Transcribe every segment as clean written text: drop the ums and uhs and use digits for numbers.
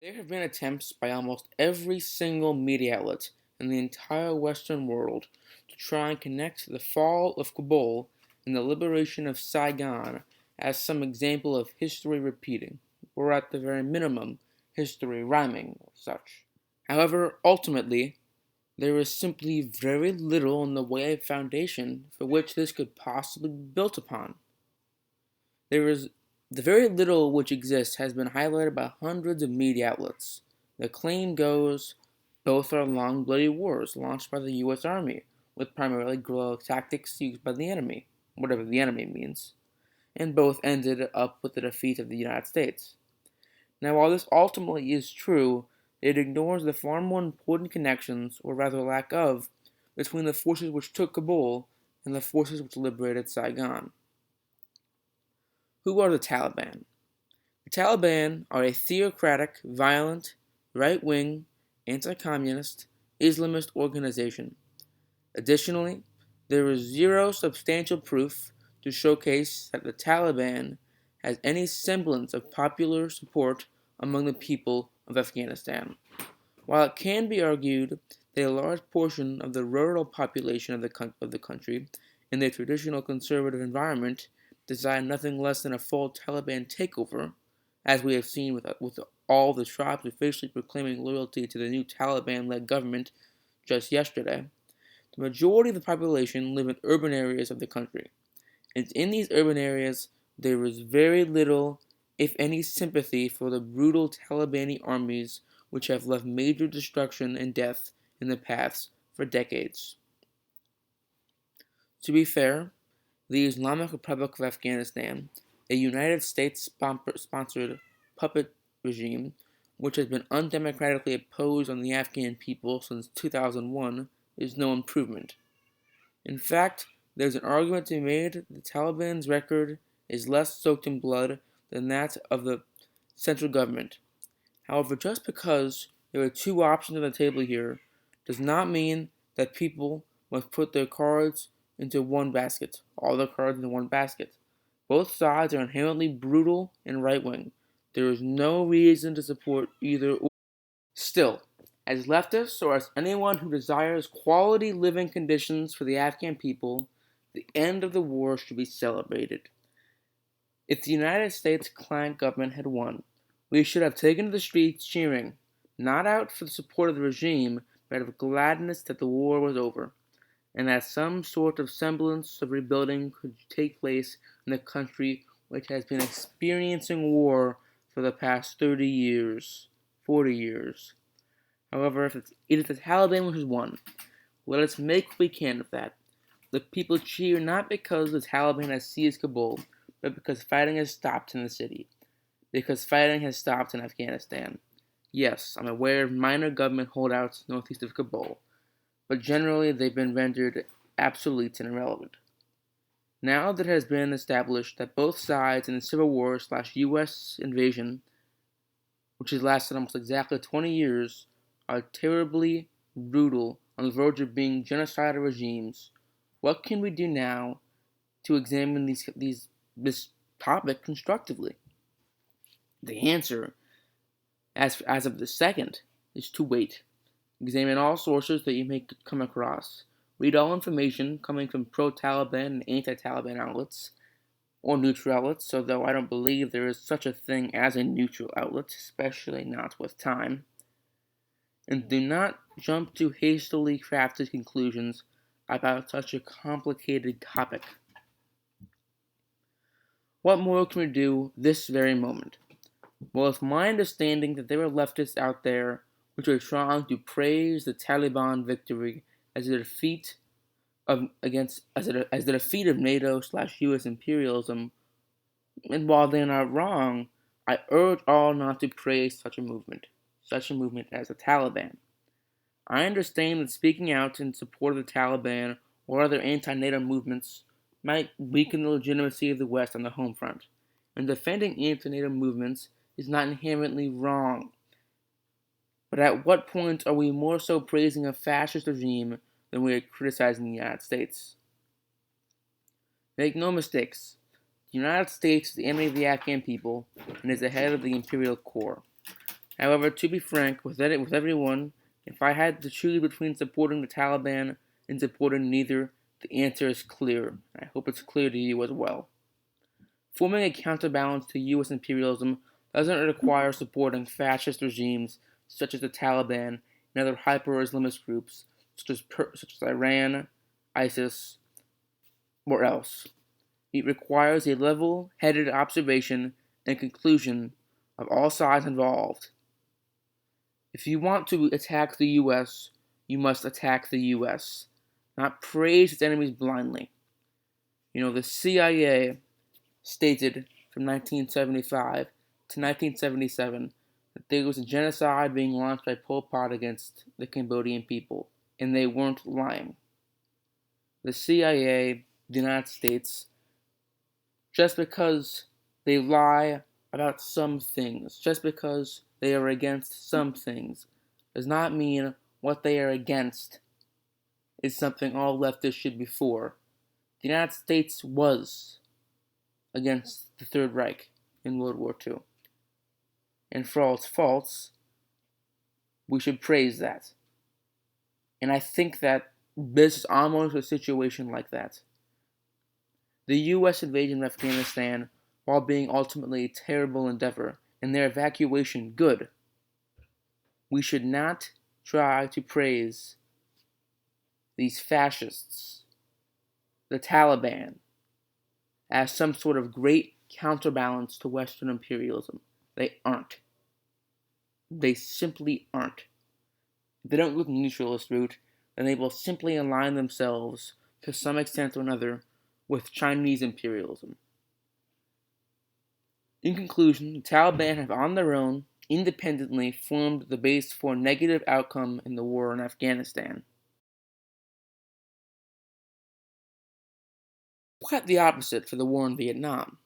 There have been attempts by almost every single media outlet in the entire Western world to try and connect the fall of Kabul and the liberation of Saigon as some example of history repeating, or at the very minimum, history rhyming, or such. However, ultimately, there is simply very little in the way of foundation for which this could possibly be built upon. There is the very little which exists has been highlighted by hundreds of media outlets. The claim goes both are long bloody wars launched by the US Army, with primarily guerrilla tactics used by the enemy, whatever the enemy means, and both ended up with the defeat of the United States. Now, while this ultimately is true, it ignores the far more important connections, or rather lack of, between the forces which took Kabul and the forces which liberated Saigon. Who are the Taliban? The Taliban are a theocratic, violent, right-wing, anti-communist, Islamist organization. Additionally, there is zero substantial proof to showcase that the Taliban has any semblance of popular support among the people of Afghanistan. While it can be argued that a large portion of the rural population of the country, in their traditional conservative environment, desire nothing less than a full Taliban takeover, as we have seen with all the tribes officially proclaiming loyalty to the new Taliban-led government just yesterday, the majority of the population live in urban areas of the country. And in these urban areas, there is very little, if any, sympathy for the brutal Talibani armies which have left major destruction and death in the paths for decades. To be fair, the Islamic Republic of Afghanistan, a United States-sponsored puppet regime which has been undemocratically opposed on the Afghan people since 2001, is no improvement. In fact, there's an argument to be made that the Taliban's record is less soaked in blood than that of the central government. However, just because there are two options on the table here does not mean that people must put their cards into one basket, all their cards into one basket. Both sides are inherently brutal and right-wing. There is no reason to support either or. Still, as leftists or as anyone who desires quality living conditions for the Afghan people, the end of the war should be celebrated. If the United States client government had won, we should have taken to the streets cheering, not out for the support of the regime, but out of gladness that the war was over, and that some sort of semblance of rebuilding could take place in a country which has been experiencing war for the past 30 years, 40 years. However, it is the Taliban which has won. Let us make what we can of that. The people cheer not because the Taliban has seized Kabul, but because fighting has stopped in the city. Because fighting has stopped in Afghanistan. Yes, I'm aware of minor government holdouts northeast of Kabul, but generally they've been rendered obsolete and irrelevant. Now that it has been established that both sides in the Civil War/US invasion, which has lasted almost exactly 20 years, are terribly brutal, on the verge of being genocidal regimes, what can we do now to examine this topic constructively? The answer, as of the second, is to wait. Examine all sources that you may come across. Read all information coming from pro-Taliban and anti-Taliban outlets, or neutral outlets, although I don't believe there is such a thing as a neutral outlet, especially not with time. And do not jump to hastily crafted conclusions about such a complicated topic. What more can we do this very moment? Well, it's my understanding that there are leftists out there which are trying to praise the Taliban victory as a defeat as the defeat of NATO/US imperialism. And while they're not wrong, I urge all not to praise such a movement as the Taliban. I understand that speaking out in support of the Taliban or other anti-NATO movements might weaken the legitimacy of the West on the home front, and defending anti-NATO movements is not inherently wrong. But at what point are we more so praising a fascist regime than we are criticizing the United States? Make no mistakes, the United States is the enemy of the Afghan people and is the head of the imperial core. However, to be frank with everyone, if I had to choose between supporting the Taliban and supporting neither, the answer is clear. I hope it's clear to you as well. Forming a counterbalance to U.S. imperialism doesn't require supporting fascist regimes such as the Taliban and other hyper-Islamist groups such as Iran, ISIS, or else. It requires a level-headed observation and conclusion of all sides involved. If you want to attack the U.S., you must attack the U.S., not praise its enemies blindly. The CIA stated from 1975 to 1977 that there was a genocide being launched by Pol Pot against the Cambodian people, and they weren't lying. The CIA, the United States, just because they lie about some things, just because they are against some things, does not mean what they are against is something all leftists should be for. The United States was against the Third Reich in World War II. And for all its faults, we should praise that. And I think that this is almost a situation like that. The U.S. invasion of Afghanistan, while being ultimately a terrible endeavor, and their evacuation good, we should not try to praise these fascists, the Taliban, as some sort of great counterbalance to Western imperialism. They aren't. They simply aren't. If they don't go the neutralist route, then they will simply align themselves, to some extent or another, with Chinese imperialism. In conclusion, the Taliban have on their own, independently, formed the base for a negative outcome in the war in Afghanistan. Quite the opposite for the war in Vietnam.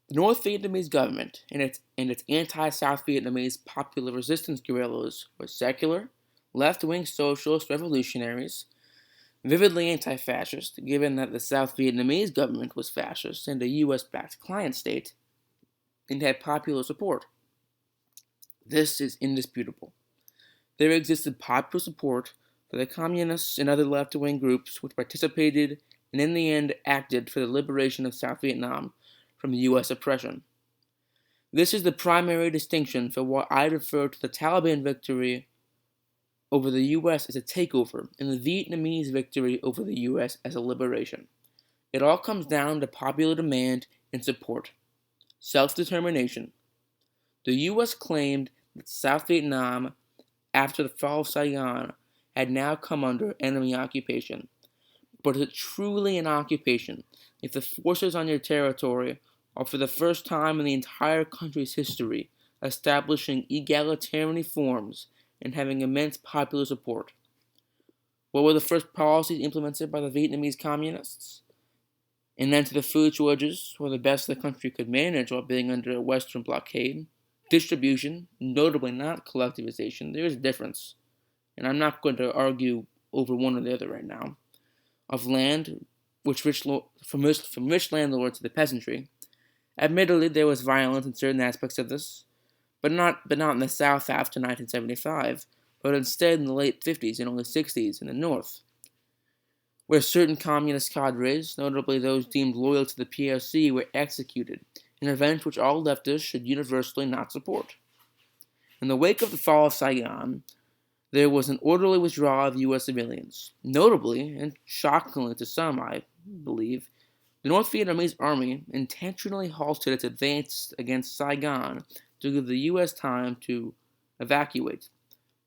The North Vietnamese government and its anti-South Vietnamese popular resistance guerrillas were secular, left-wing socialist revolutionaries, vividly anti-fascist, given that the South Vietnamese government was fascist and a U.S.-backed client state, and had popular support. This is indisputable. There existed popular support for the communists and other left-wing groups which participated and in the end acted for the liberation of South Vietnam from U.S. oppression. This is the primary distinction for what I refer to the Taliban victory over the U.S. as a takeover and the Vietnamese victory over the U.S. as a liberation. It all comes down to popular demand and support. Self-determination. The U.S. claimed that South Vietnam, after the fall of Saigon, had now come under enemy occupation. But is it truly an occupation if the forces on your territory are for the first time in the entire country's history establishing egalitarian reforms and having immense popular support? What were the first policies implemented by the Vietnamese Communists? And then to the food shortages were the best the country could manage while being under a Western blockade. Distribution, notably not collectivization, there is a difference. And I'm not going to argue over one or the other right now. Of land, from rich landlords to the peasantry. Admittedly, there was violence in certain aspects of this, but not in the South after 1975, but instead in the late 50s and early 60s in the North, where certain communist cadres, notably those deemed loyal to the PRC, were executed, an event which all leftists should universally not support. In the wake of the fall of Saigon, there was an orderly withdrawal of U.S. civilians. Notably, and shockingly to some, I believe, the North Vietnamese army intentionally halted its advance against Saigon to give the U.S. time to evacuate.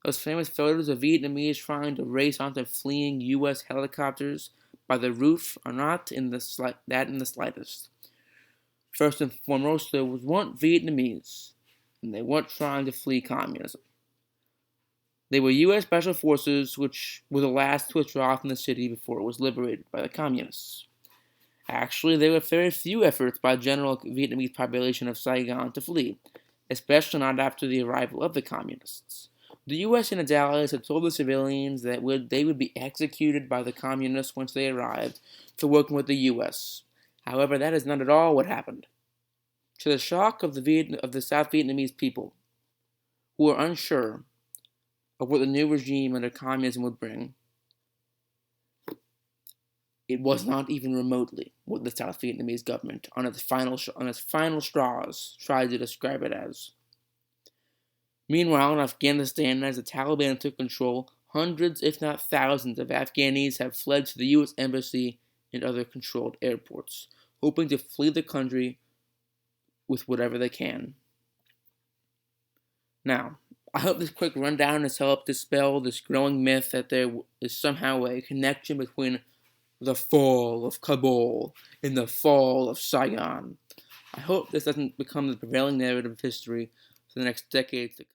Those famous photos of Vietnamese trying to race onto fleeing U.S. helicopters by the roof are not in the slightest. First and foremost, there weren't Vietnamese, and they weren't trying to flee communism. They were U.S. Special Forces, which were the last to withdraw from the city before it was liberated by the Communists. Actually, there were very few efforts by the general Vietnamese population of Saigon to flee, especially not after the arrival of the Communists. The U.S. and its allies had told the civilians that they would be executed by the Communists once they arrived for working with the U.S. However, that is not at all what happened. To the shock of the South Vietnamese people, who were unsure of what the new regime under communism would bring. It was not even remotely what the South Vietnamese government, on its final straws, tried to describe it as. Meanwhile, in Afghanistan, as the Taliban took control, hundreds, if not thousands, of Afghanis have fled to the U.S. Embassy and other controlled airports, hoping to flee the country with whatever they can. Now, I hope this quick rundown has helped dispel this growing myth that there is somehow a connection between the fall of Kabul and the fall of Saigon. I hope this doesn't become the prevailing narrative of history for the next decades to come.